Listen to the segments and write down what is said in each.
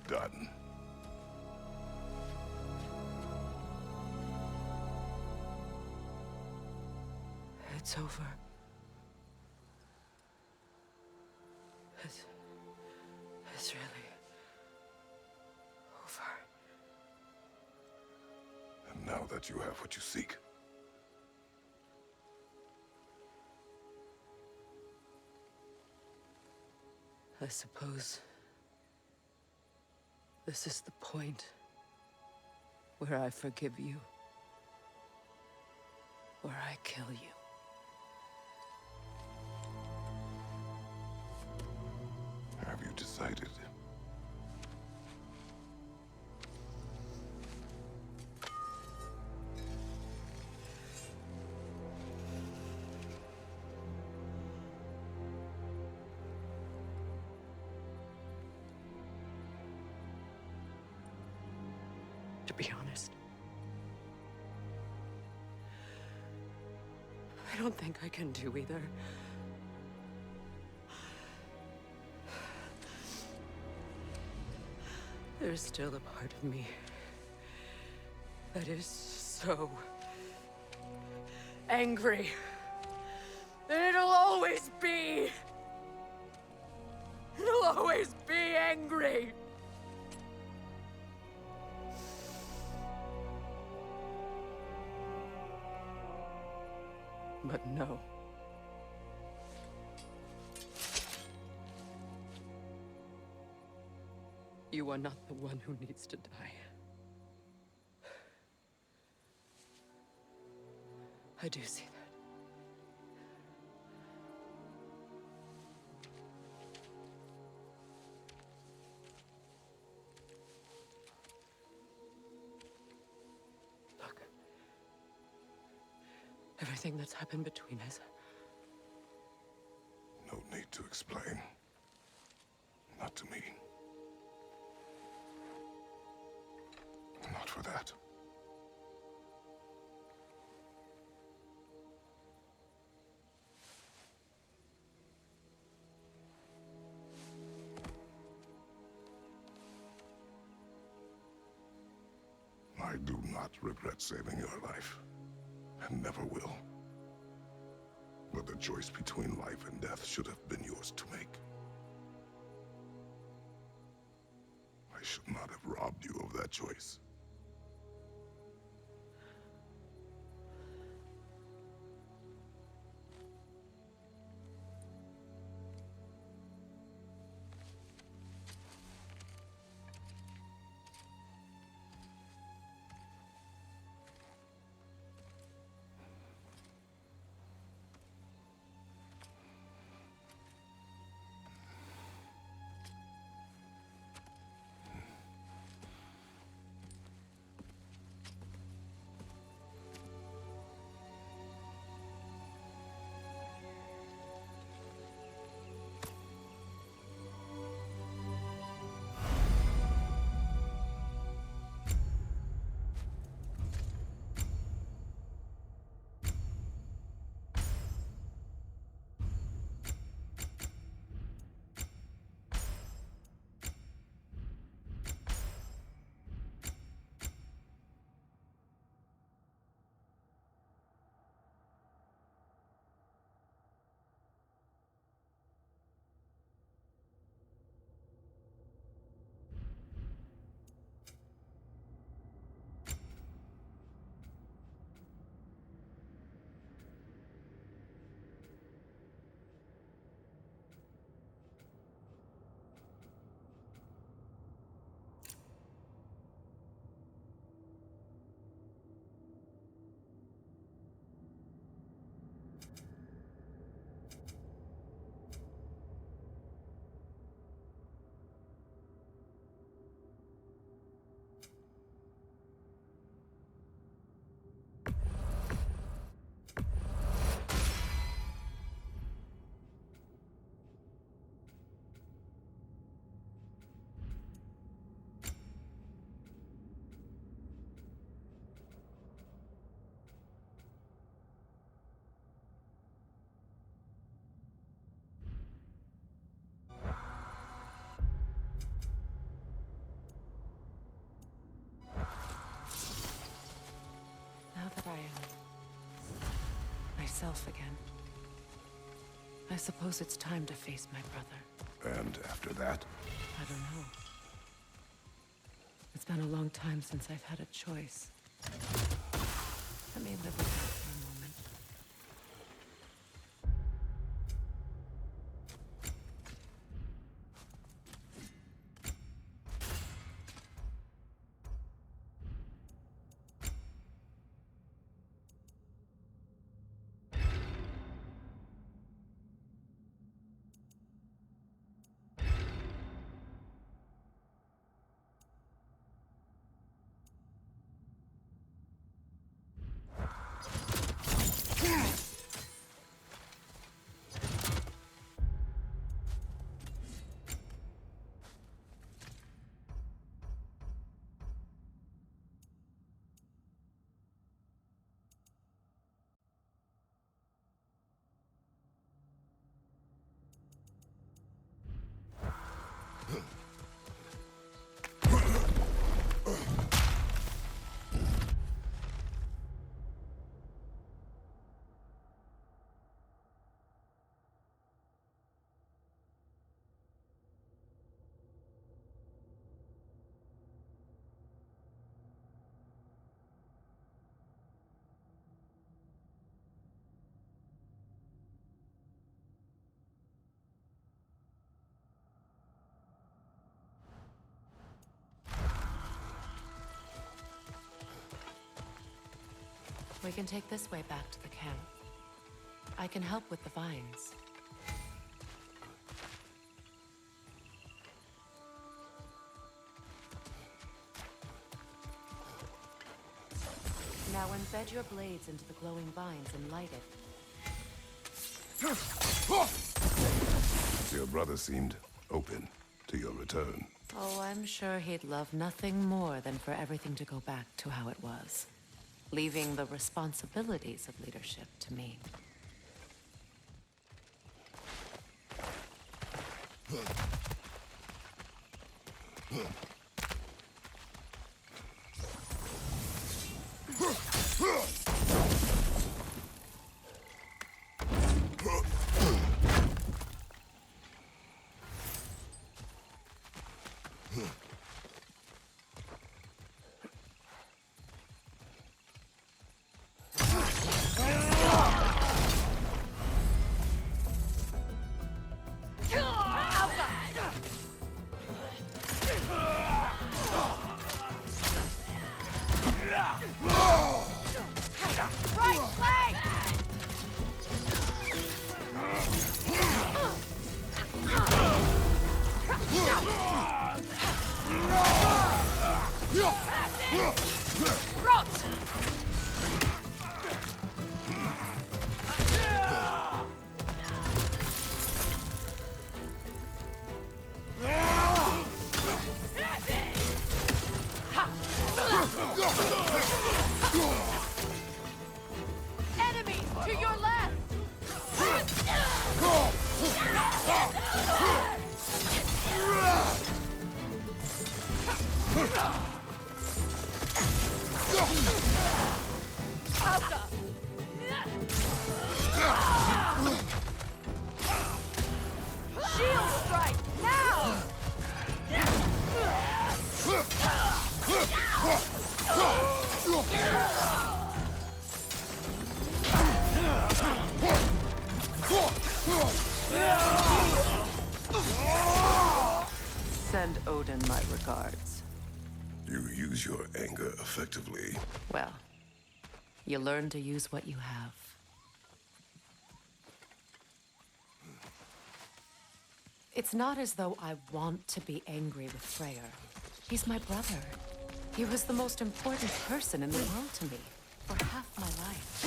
done. It's over. It's really over. And now that you have what you seek, I suppose this is the point where I forgive you, where I kill you. have you decided? To be honest, I don't think I can do either. There's still a part of me that is so angry. And it'll always be. It'll always be angry. But no. You are not the one who needs to die. I do see that. Look. Everything that's happened between us. No need to explain. Not to me. Not for that. I do not regret saving your life, and never will. But the choice between life and death should have been yours to make. I should not have robbed you of that choice. that I am myself again. I suppose it's time to face my brother. And after that? I don't know. It's been a long time since I've had a choice. Let me live with that for a moment. We can take this way back to the camp. I can help with the vines. Now embed your blades into the glowing vines and light it. Your brother seemed open to your return. Oh, I'm sure he'd love nothing more than for everything to go back to how it was, leaving the responsibilities of leadership to me. Enemy to your left! Shield strike now! Send Odin my regards. You use your anger effectively. Well, you learn to use what you have. It's not as though I want to be angry with Freyr. He's my brother. He was the most important person in the world to me for half my life.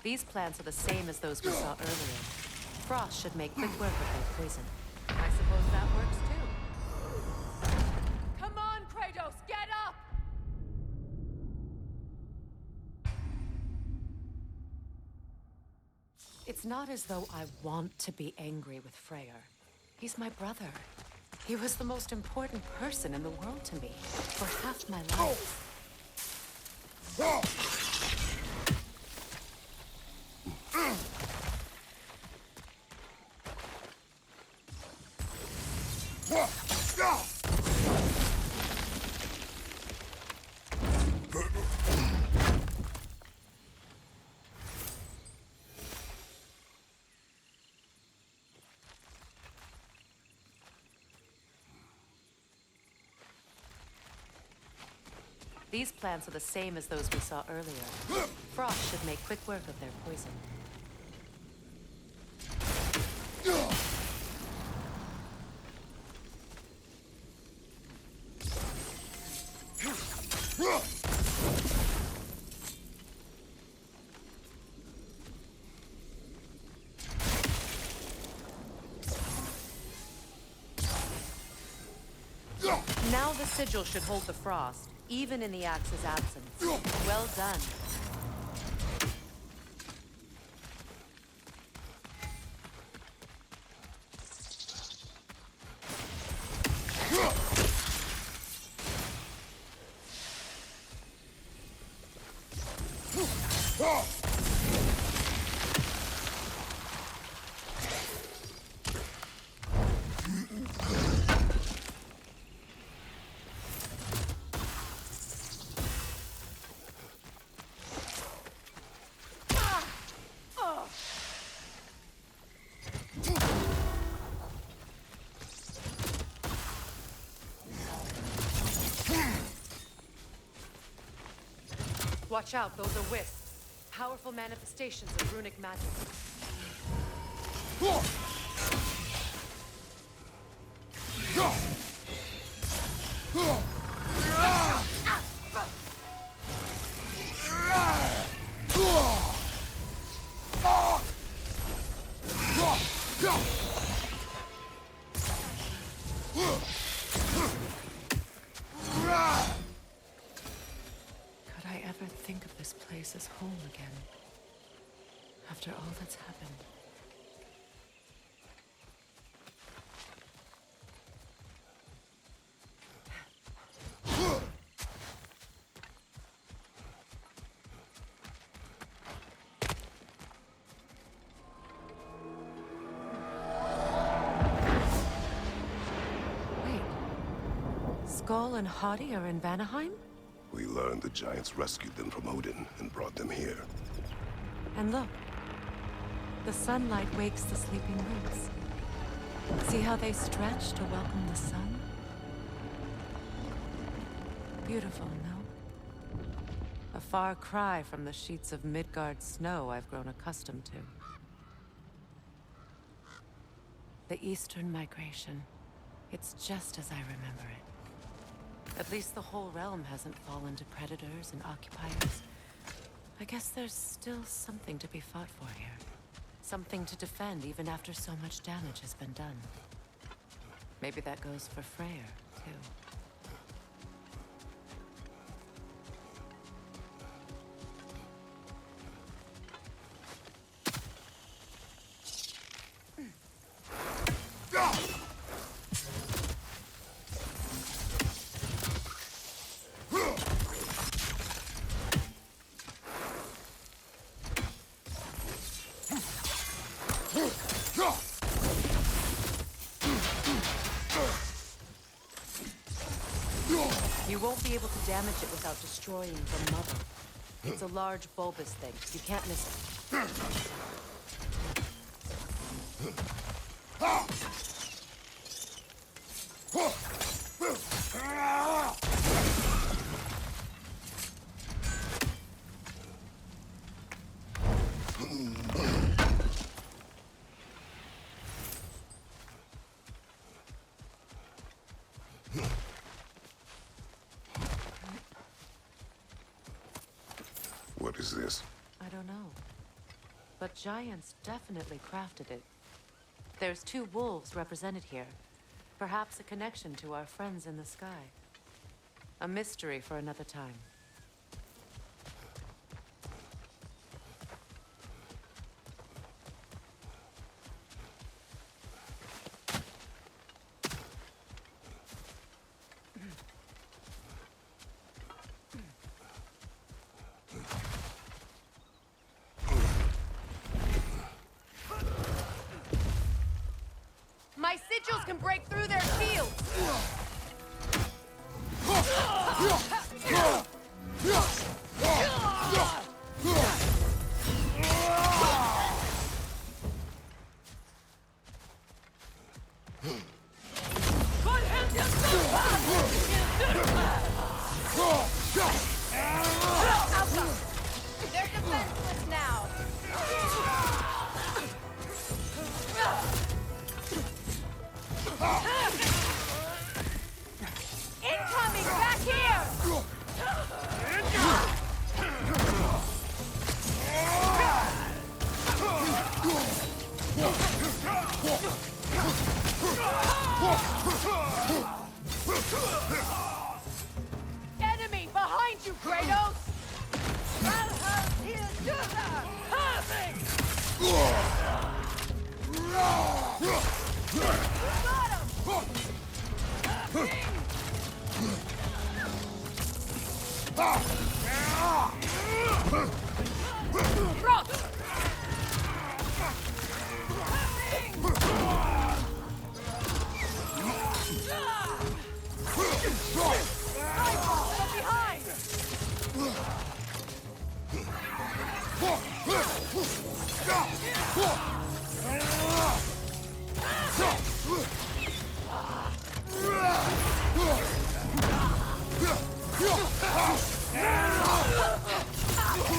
These plants are the same as those we saw earlier. Frost should make quick work of their poison. I suppose that works too. Come on, Kratos, get up! It's not as though I want to be angry with Freyr. He's my brother. He was the most important person in the world to me for half my life. These plants are the same as those we saw earlier. Frost should make quick work of their poison. Now the sigil should hold the frost, even in the axe's absence. Well done. Watch out, those are wisps. Powerful manifestations of runic magic. Think of this place as home again, after all that's happened. Wait, Skull and Hadi are in Vanaheim? We learned the giants rescued them from Odin and brought them here. And look, the sunlight wakes the sleeping roots. See how they stretch to welcome the sun? Beautiful, no? A far cry from the sheets of Midgard snow I've grown accustomed to. The Eastern Migration. It's just as I remember it. At least the whole realm hasn't fallen to predators and occupiers. I guess there's still something to be fought for here. Something to defend even after so much damage has been done. Maybe that goes for Freyr, too. You won't be able to damage it without destroying the mother. It's a large bulbous thing. You can't miss What is this? I don't know. But giants definitely crafted it. There's 2 wolves represented here. Perhaps a connection to our friends in the sky. A mystery for another time. sigils can break through their shields! They're defenseless now! Incoming back here! Enemy behind you, Kratos!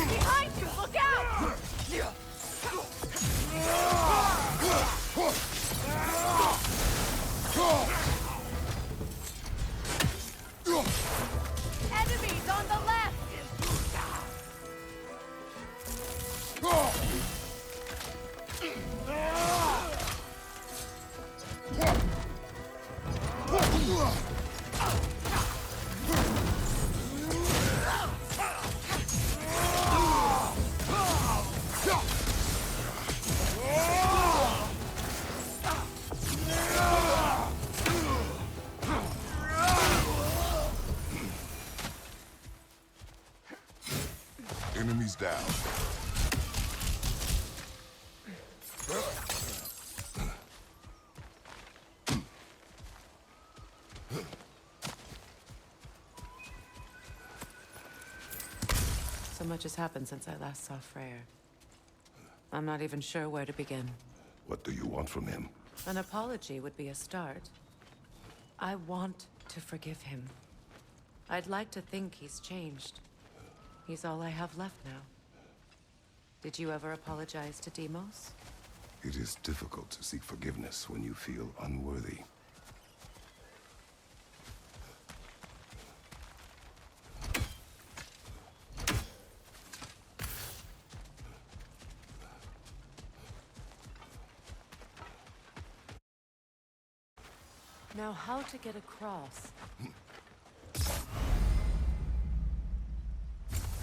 Behind you, look out! Enemies on the left! Enemies down. So much has happened since I last saw Freyr. I'm not even sure where to begin. What do you want from him? An apology would be a start. I want to forgive him. I'd like to think he's changed. He's all I have left now. Did you ever apologize to Deimos? It is difficult to seek forgiveness when you feel unworthy. Now, how to get across?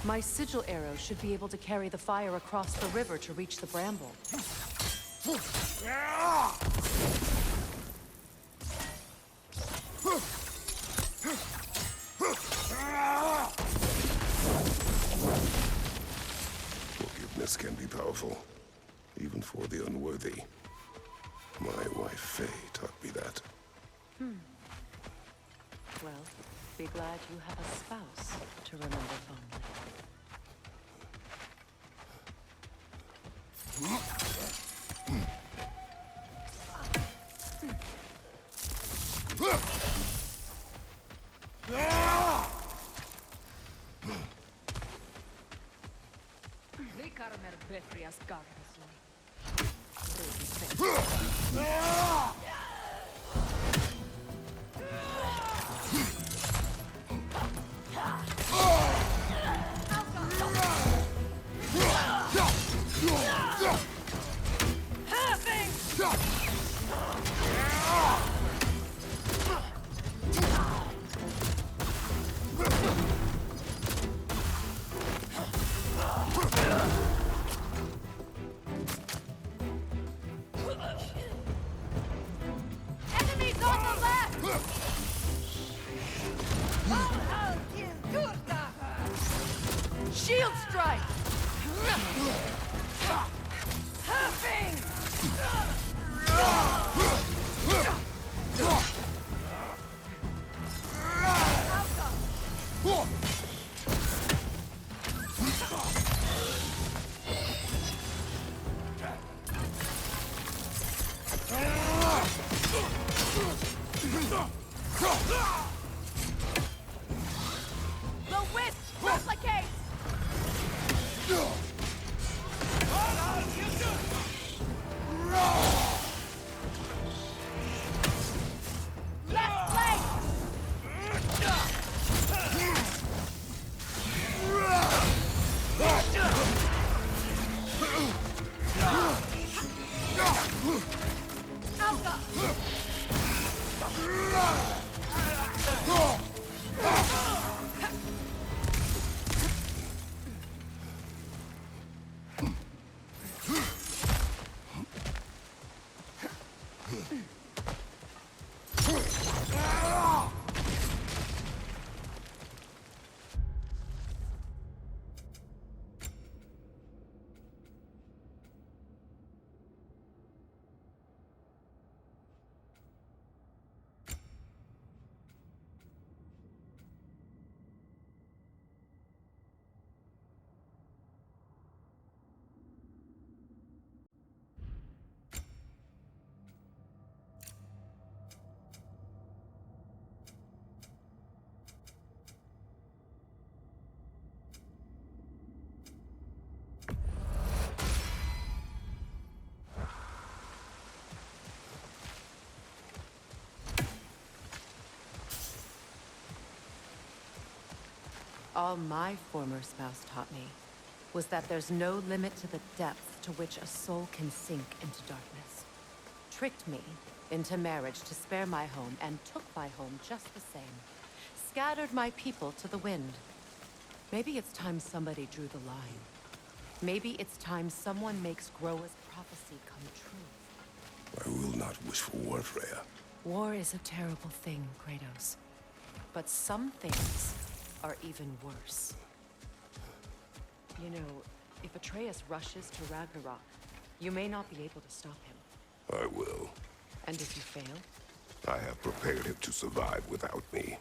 My sigil arrow should be able to carry the fire across the river to reach the bramble. Forgiveness can be powerful, even for the unworthy. My wife Faye taught me that. Well, be glad you have a spouse to remember fondly. Enemies on the left! Shield strike! Replicate! Left leg! Alpha! All my former spouse taught me was that there's no limit to the depth to which a soul can sink into darkness. Tricked me into marriage to spare my home and took my home just the same. Scattered my people to the wind. Maybe it's time somebody drew the line. Maybe it's time someone makes Groa's prophecy come true. I will not wish for war, Freya. War is a terrible thing, Kratos. But some things are even worse. You know, if Atreus rushes to Ragnarok, you may not be able to stop him. I will. And if you fail? I have prepared him to survive without me,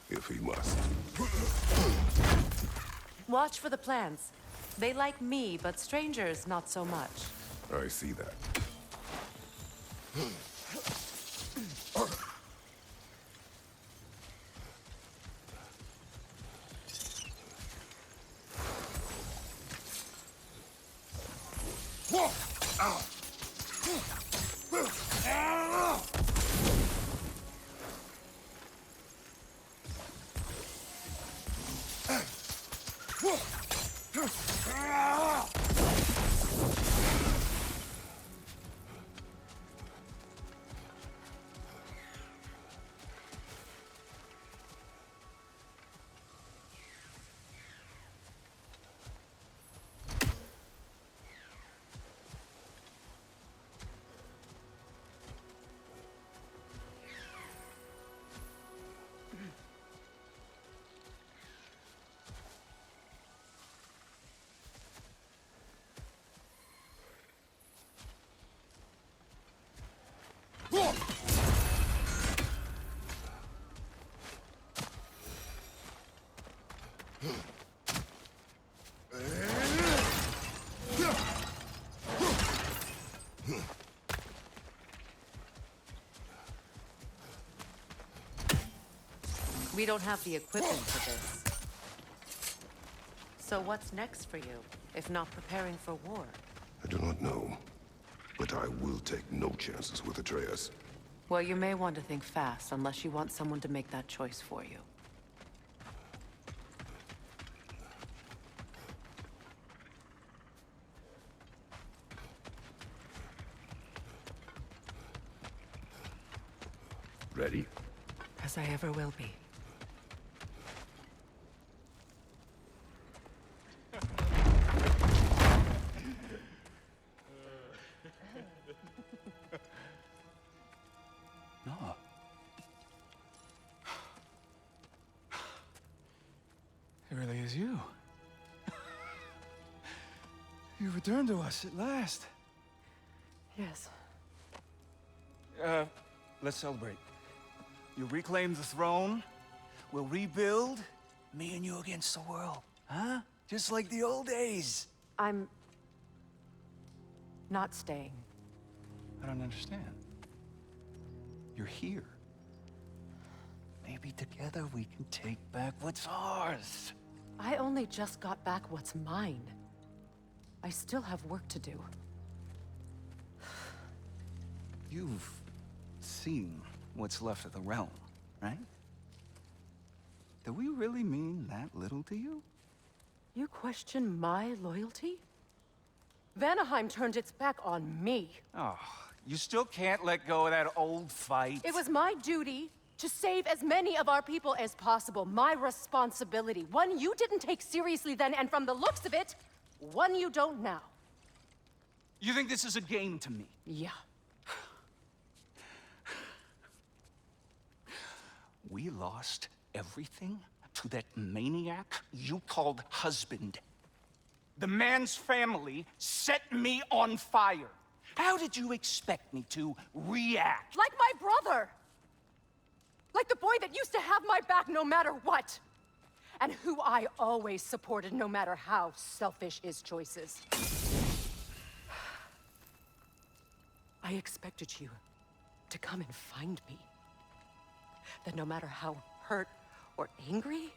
if he must. Watch for the plants. They like me, but strangers not so much. I see that. We don't have the equipment for this. So what's next for you, if not preparing for war? I do not know, but I will take no chances with Atreus. Well, you may want to think fast, unless you want someone to make that choice for you. Ready? As I ever will be. No. It really is you. You returned to us at last. Yes. Let's celebrate. You reclaim the throne. We'll rebuild. Me and you against the world. Huh? Just like the old days. I'm not staying. I don't understand. You're here. Maybe together we can take back what's ours. I only just got back what's mine. I still have work to do. You've seen what's left of the realm, right? Do we really mean that little to you? You question my loyalty? Vanaheim turned its back on me. Oh, you still can't let go of that old fight? It was my duty to save as many of our people as possible. My responsibility. One you didn't take seriously then, and from the looks of it, one you don't now. You think this is a game to me? Yeah. We lost everything to that maniac you called husband. The man's family set me on fire. How did you expect me to react? Like my brother! Like the boy that used to have my back no matter what! And who I always supported no matter how selfish his choices. I expected you to come and find me. That no matter how hurt or angry,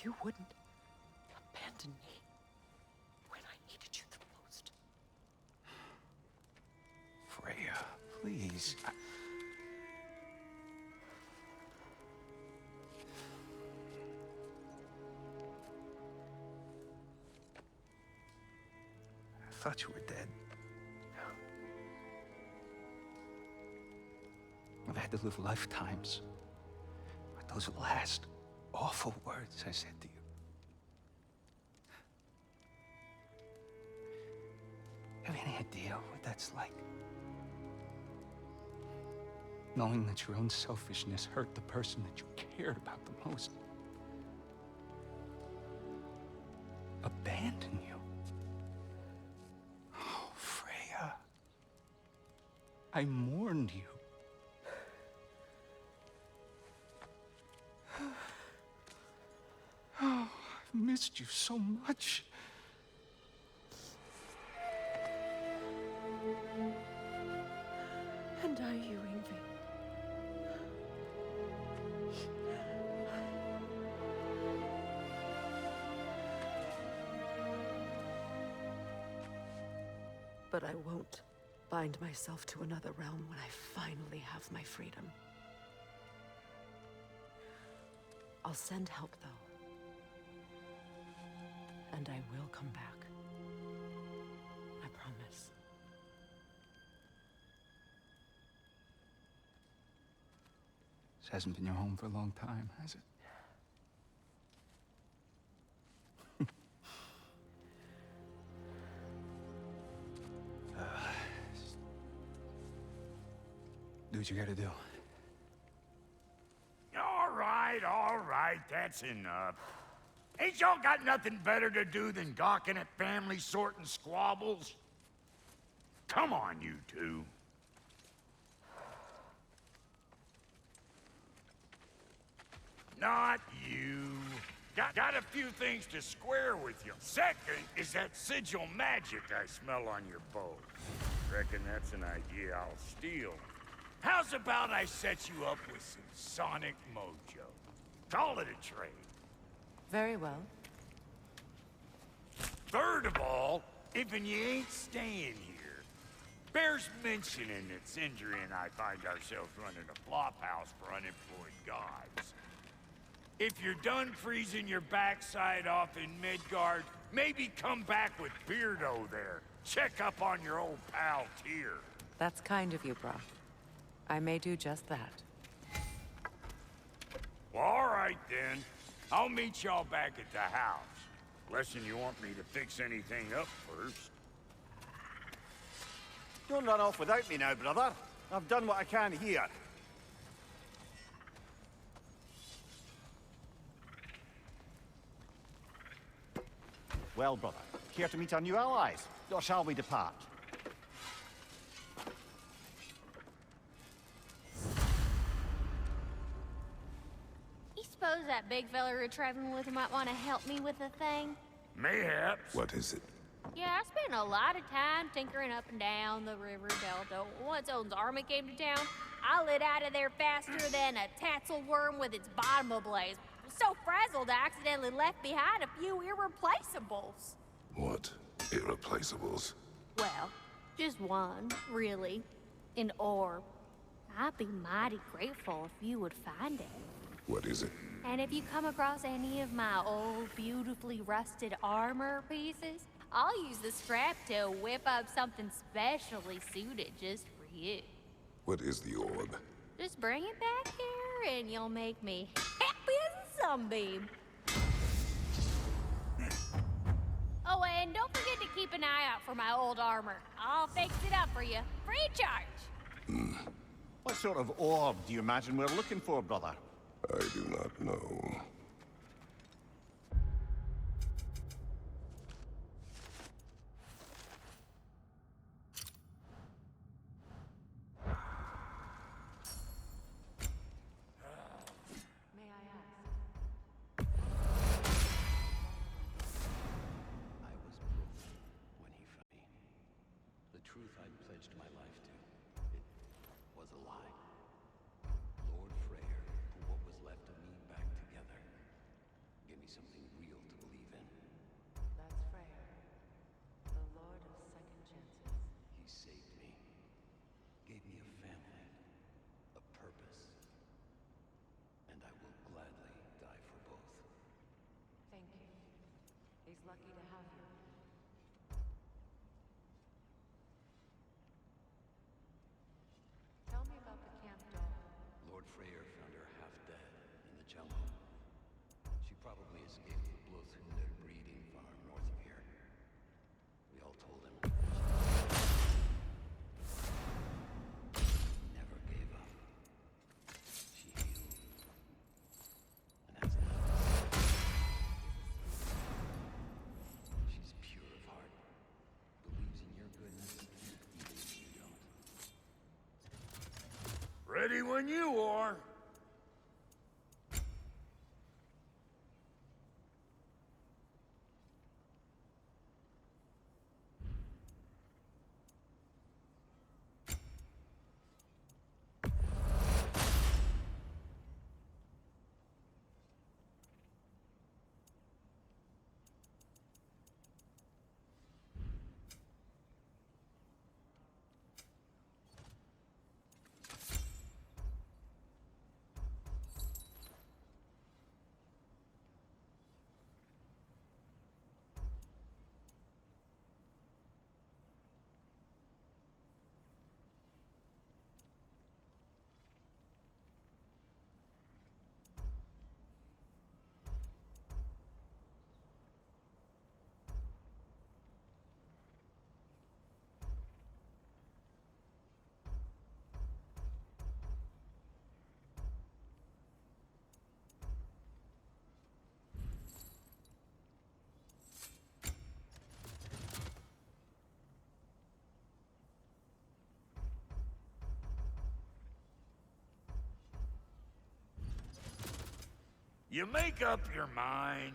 you wouldn't abandon me when I needed you the most. Freya, please. I thought you were dead. I've had to live lifetimes with those last awful words I said to you. Have any idea what that's like? Knowing that your own selfishness hurt the person that you cared about the most. Abandon you. Oh, Freya. I mourned you. Oh, I've missed you so much. And are you, Ingvi? But I won't bind myself to another realm when I finally have my freedom. I'll send help, though. And I will come back. I promise. This hasn't been your home for a long time, has it? Do what you gotta do. All right, that's enough. Ain't y'all got nothing better to do than gawking at family sorting squabbles? Come on, you two. Not you. Got a few things to square with you. Second is that sigil magic I smell on your bow. Reckon that's an idea I'll steal. How's about I set you up with some sonic mojo? Call it a trade. Very well. Third of all, if you ain't staying here, bears mentioning that Sindri and I find ourselves running a flop house for unemployed gods. If you're done freezing your backside off in Midgard, maybe come back with Beardo there. Check up on your old pal Tyr. That's kind of you, Brock. I may do just that. Well, all right then. I'll meet y'all back at the house. Unless you want me to fix anything up first. Don't run off without me now, brother. I've done what I can here. Well, brother, care to meet our new allies? Or shall we depart? You suppose that big fella you're traveling with might want to help me with a thing? Mayhaps. What is it? Yeah, I spent a lot of time tinkering up and down the river delta. Once Odin's army came to town, I lit out of there faster than a tatzel worm with its bottom ablaze. was so frazzled I accidentally left behind a few irreplaceables. What? Irreplaceables? Well, just one, really. An orb. I'd be mighty grateful if you would find it. What is it? And if you come across any of my old, beautifully rusted armor pieces, I'll use the scrap to whip up something specially suited just for you. What is the orb? Just bring it back here and you'll make me happy as a sunbeam. Oh, and don't forget to keep an eye out for my old armor. I'll fix it up for you, free of charge. What sort of orb do you imagine we're looking for, brother? I do not know. May I ask? I was broken when he found me. The truth I'd pledged my life to, it was a lie. Lord Freyr put what was left of me back together. Gave me something real to believe in. That's Freyr, the Lord of Second Chances. He saved me. Gave me a family. A purpose. And I will gladly die for both. Thank you. He's lucky to have you. Tell me about the camp doll. Lord Freyr found her half dead in the jungle. She probably escaped the Blothhunder breeding farm north of here. We all told him she never gave up. She healed. And has left us. She's pure of heart. Believes in your goodness, even if you don't. Ready when you are. You make up your mind.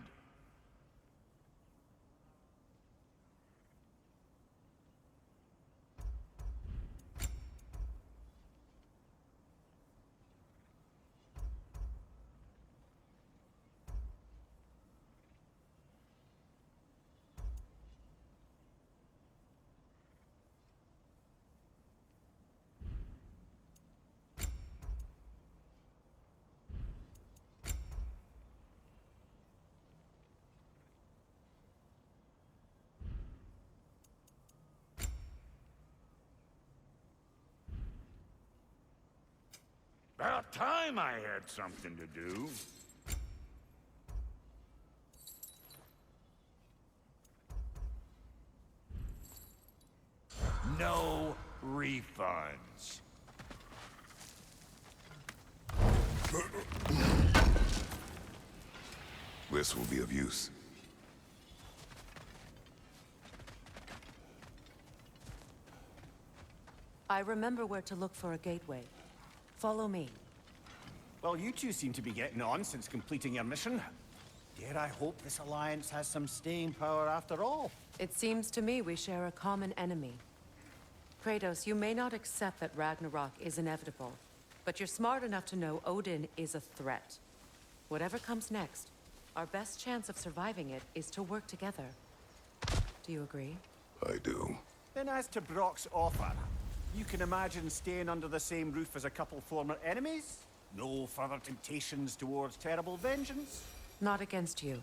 About time I had something to do. No refunds. This will be of use. I remember where to look for a gateway. Follow me. Well, you two seem to be getting on since completing your mission. Dare I hope this alliance has some staying power after all? It seems to me we share a common enemy. Kratos, you may not accept that Ragnarok is inevitable, but you're smart enough to know Odin is a threat. Whatever comes next, our best chance of surviving it is to work together. Do you agree? I do. Then as to Brock's offer, you can imagine staying under the same roof as a couple former enemies? No further temptations towards terrible vengeance? Not against you.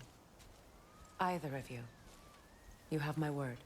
Either of you. You have my word.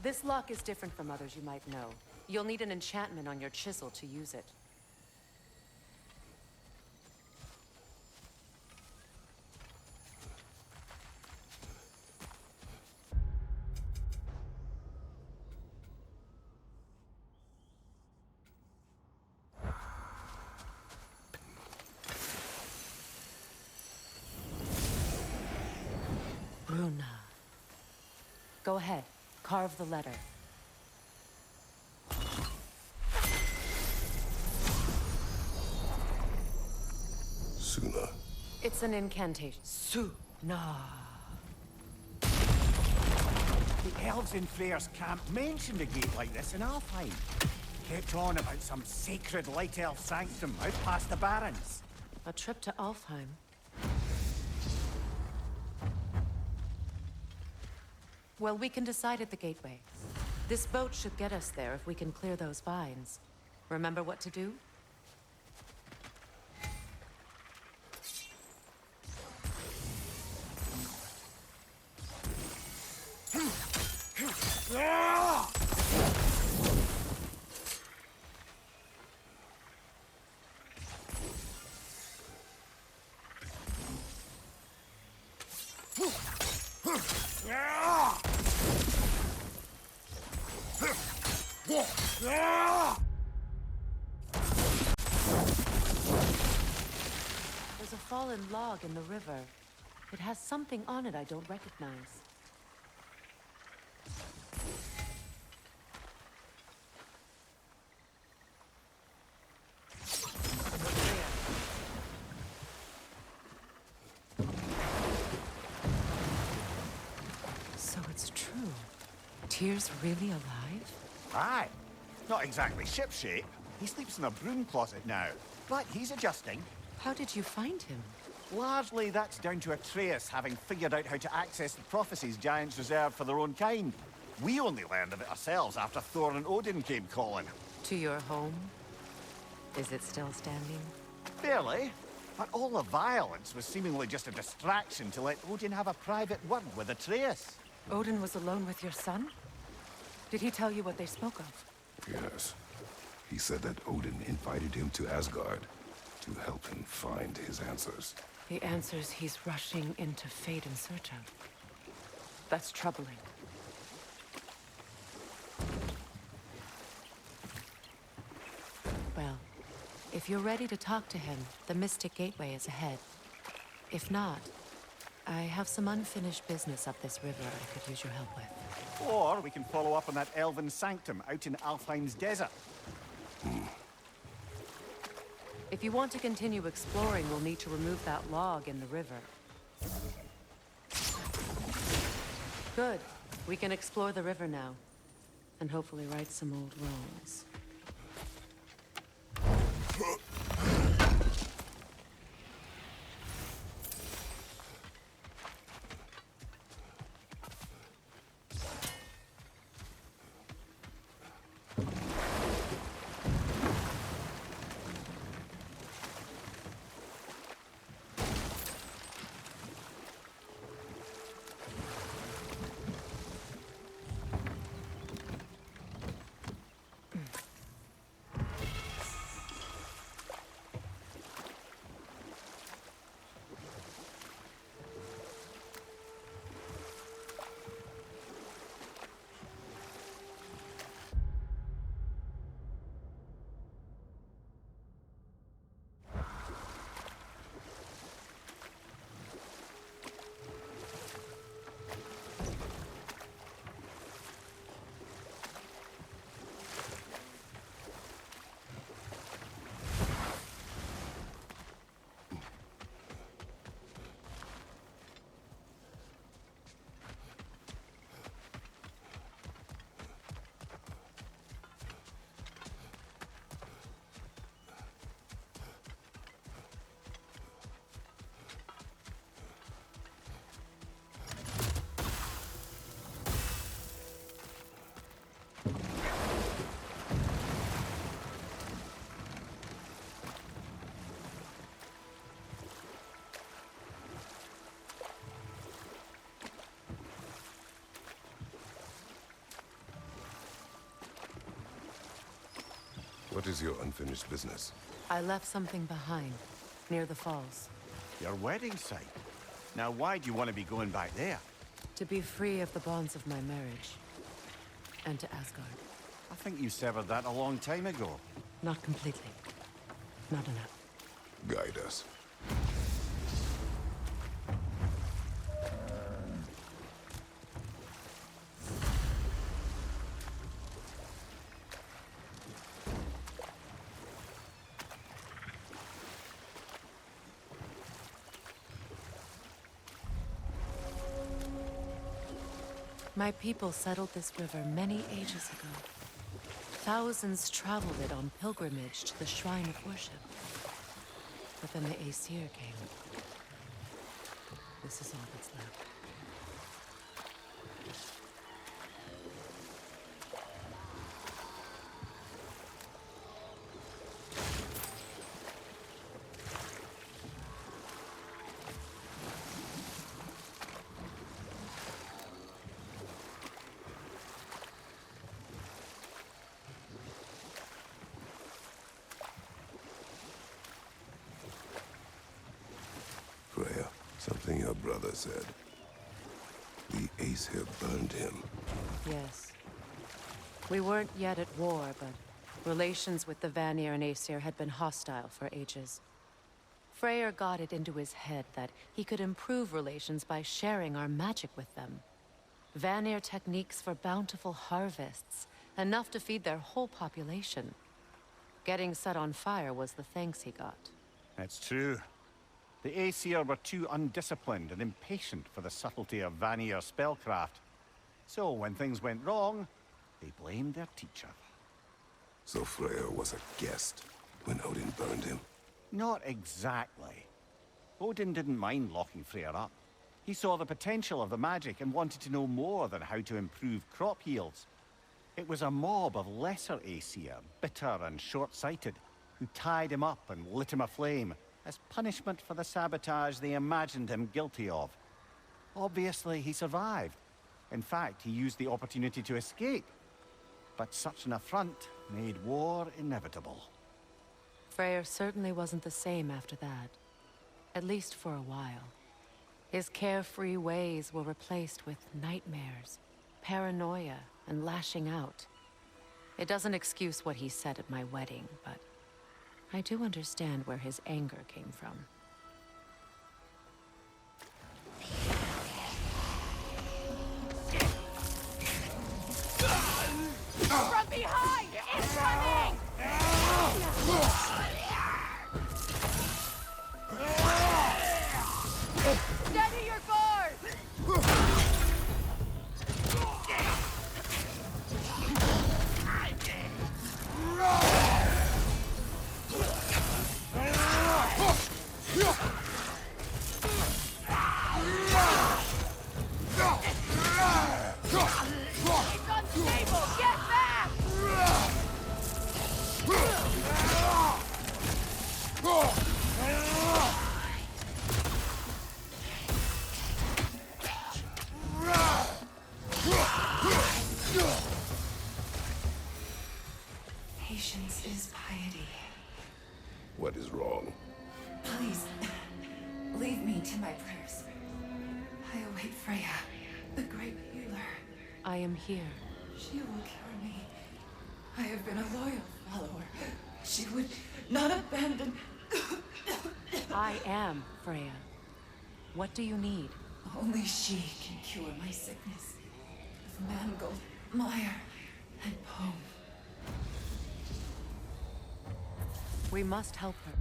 This lock is different from others you might know. You'll need an enchantment on your chisel to use it. Bruna. Go ahead. Carve the letter. Suna. It's an incantation. Suna. The elves in Freyr's camp mentioned a gate like this in Alfheim. Kept on about some sacred light elf sanctum out past the Barrens. A trip to Alfheim. Well, we can decide at the gateway. This boat should get us there if we can clear those vines. Remember what to do? There's a fallen log in the river. It has something on it I don't recognize. So it's true. Tyr's really alive? Aye. Not exactly shipshape. He sleeps in a broom closet now. But he's adjusting. How did you find him? Largely, that's down to Atreus having figured out how to access the prophecies giants reserved for their own kind. We only learned of it ourselves after Thor and Odin came calling. To your home? Is it still standing? Barely. But all the violence was seemingly just a distraction to let Odin have a private word with Atreus. Odin was alone with your son? Did he tell you what they spoke of? Yes. He said that Odin invited him to Asgard to help him find his answers. The answers he's rushing into fate in search of. That's troubling. Well, if you're ready to talk to him, the Mystic Gateway is ahead. If not, I have some unfinished business up this river I could use your help with. Or we can follow up on that elven sanctum out in Alfheim's desert. If you want to continue exploring, we'll need to remove that log in the river. Good. We can explore the river now. And hopefully right some old wrongs. What is your unfinished business? I left something behind, near the falls. Your wedding site. Now why do you want to be going back there? To be free of the bonds of my marriage. And to Asgard. I think you severed that a long time ago. Not completely. Not enough. Guide us. My people settled this river many ages ago. Thousands traveled it on pilgrimage to the shrine of worship. But then the Aesir came. This is all that's left. Freya, something your brother said. The Aesir burned him. Yes. We weren't yet at war, but relations with the Vanir and Aesir had been hostile for ages. Freyr got it into his head that he could improve relations by sharing our magic with them. Vanir techniques for bountiful harvests, enough to feed their whole population. Getting set on fire was the thanks he got. It's true. The Aesir were too undisciplined and impatient for the subtlety of Vanir spellcraft. So when things went wrong, they blamed their teacher. So Freyr was a guest when Odin burned him? Not exactly. Odin didn't mind locking Freyr up. He saw the potential of the magic and wanted to know more than how to improve crop yields. It was a mob of lesser Aesir, bitter and short-sighted, who tied him up and lit him aflame as punishment for the sabotage they imagined him guilty of. Obviously, he survived. In fact, he used the opportunity to escape. But such an affront made war inevitable. Freyr certainly wasn't the same after that. At least for a while. His carefree ways were replaced with nightmares, paranoia, and lashing out. It doesn't excuse what he said at my wedding, but I do understand where his anger came from. From behind! Incoming! Steady your guard! It's unstable! Get back! Patience is piety. What is wrong? Please, leave me to my prayers. I await Freya, the great healer. I am here. She will cure me. I have been a loyal follower. She would not abandon... I am Freya. What do you need? Only she can cure my sickness. With mangold, mire, and poem. We must help her.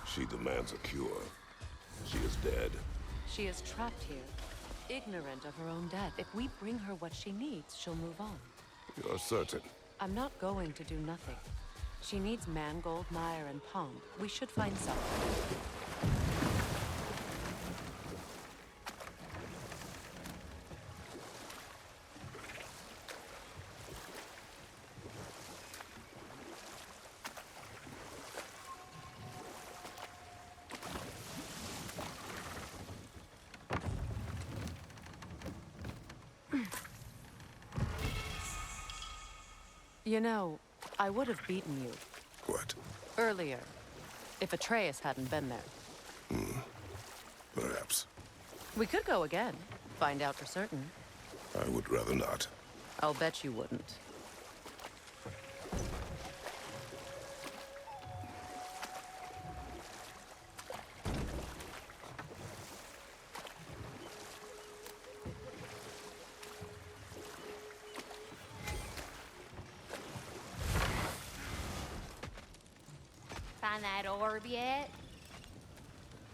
She demands a cure. She is dead. She is trapped here, ignorant of her own death. If we bring her what she needs, she'll move on. You're certain? I'm not going to do nothing. She needs mangold, mire, and palm. We should find something. You know, I would have beaten you What? earlier, if Atreus hadn't been there. Perhaps. We could go again, find out for certain. I would rather not. I'll bet you wouldn't. Find that orb yet?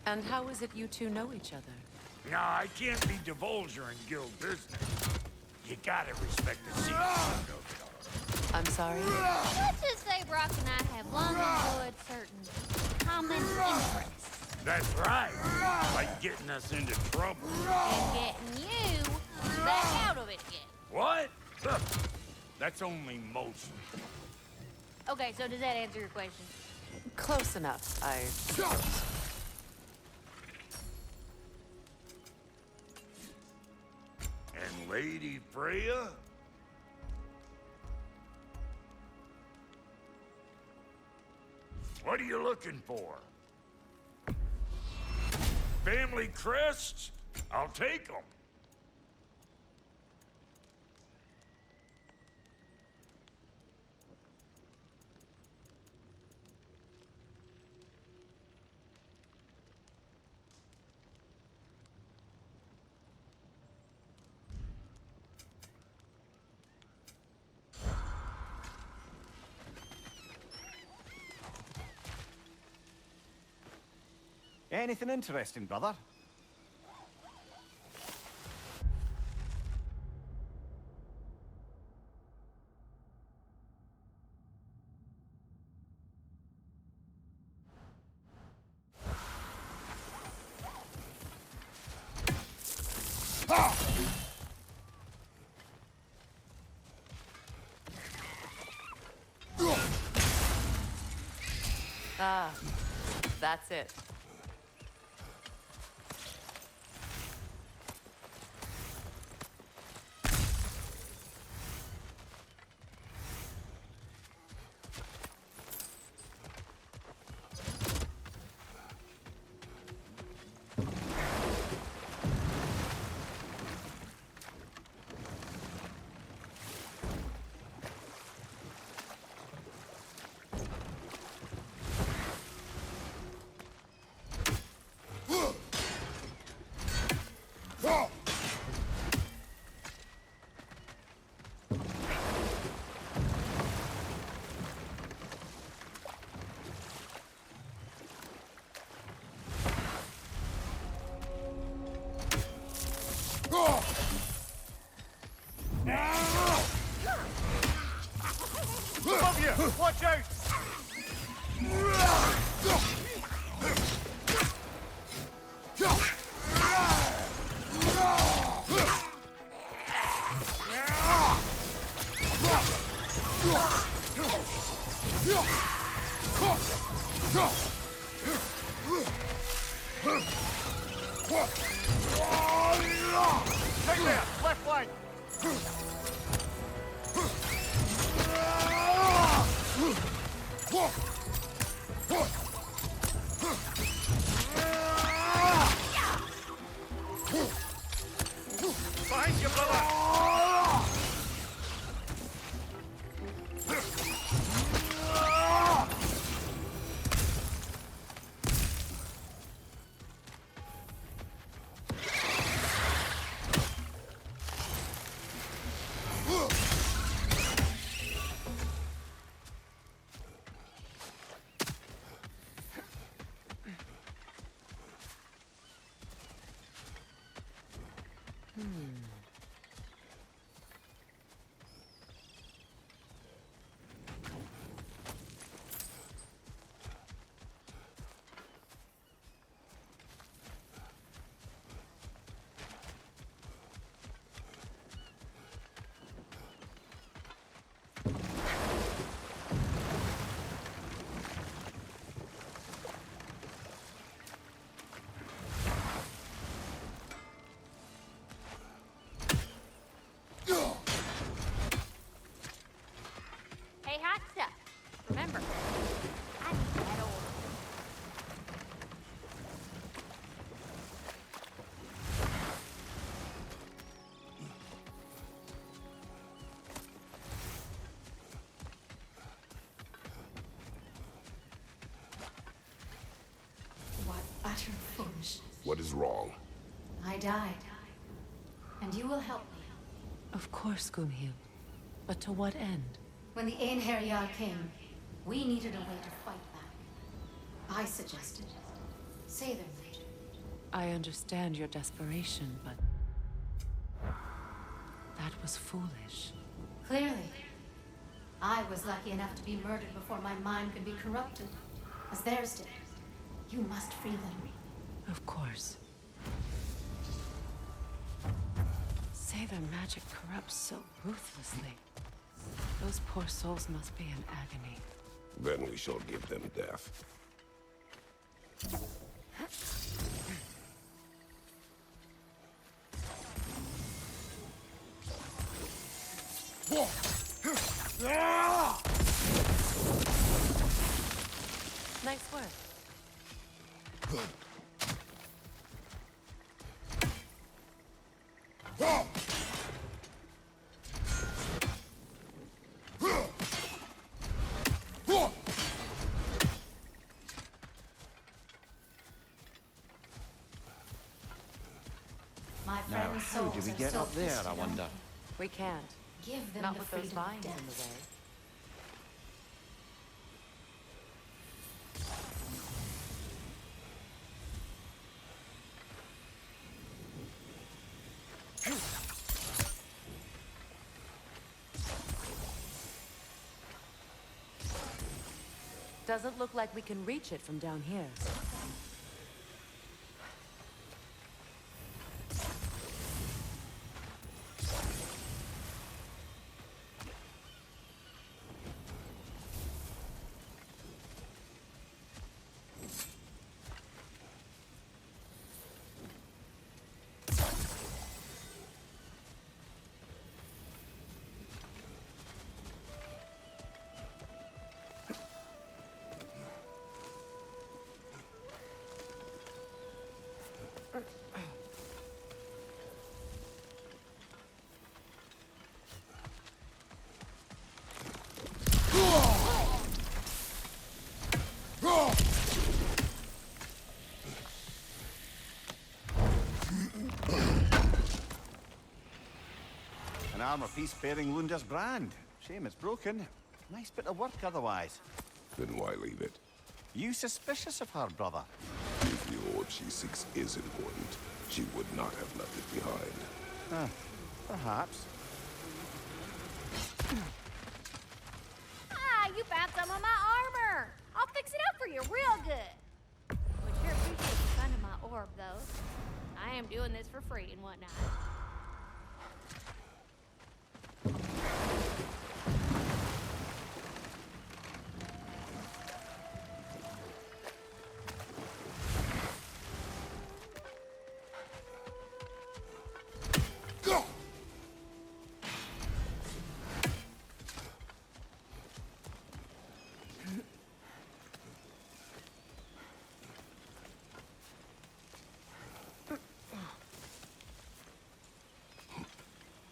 And how is it you two know each other? No, I can't be divulging guild business. You gotta respect the secret. I'm sorry? Let's just say Brock and I have long enjoyed certain common interests. That's right. Like getting us into trouble. And getting you back out of it again. What? That's only most. Okay, so does that answer your question? Close enough, I suppose. And Lady Freya? What are you looking for? Family crests? I'll take them. Anything interesting, brother? Ah, that's it. Above you! Watch out! Right there! Left flank! Behind you, brother! Hey, hot stuff. Remember, I need to head over. What utter foolishness. What is wrong? I died. And you will help me. Of course, Gunhild. But to what end? When the Einherjar came, we needed a way to fight back. I suggested. Say their magic. I understand your desperation, but... that was foolish. Clearly. I was lucky enough to be murdered before my mind could be corrupted, as theirs did. You must free them. Of course. Say their magic corrupts so ruthlessly. Those poor souls must be in agony. Then we shall give them death. Nice work. My Now, friend's how do souls we are get so up there, twisted I on wonder? me. We can't. Give them Not the with those freedom of vines in the death. way. Doesn't look like we can reach it from down here. An armor piece bearing Lunda's brand. Shame it's broken. Nice bit of work otherwise. Then why leave it? You suspicious of her, brother? If the orb she seeks is important, she would not have left it behind. Perhaps. Ah, you found some of my armor. I'll fix it up for you real good. Would sure appreciate you finding my orb, though. I am doing this for free and whatnot.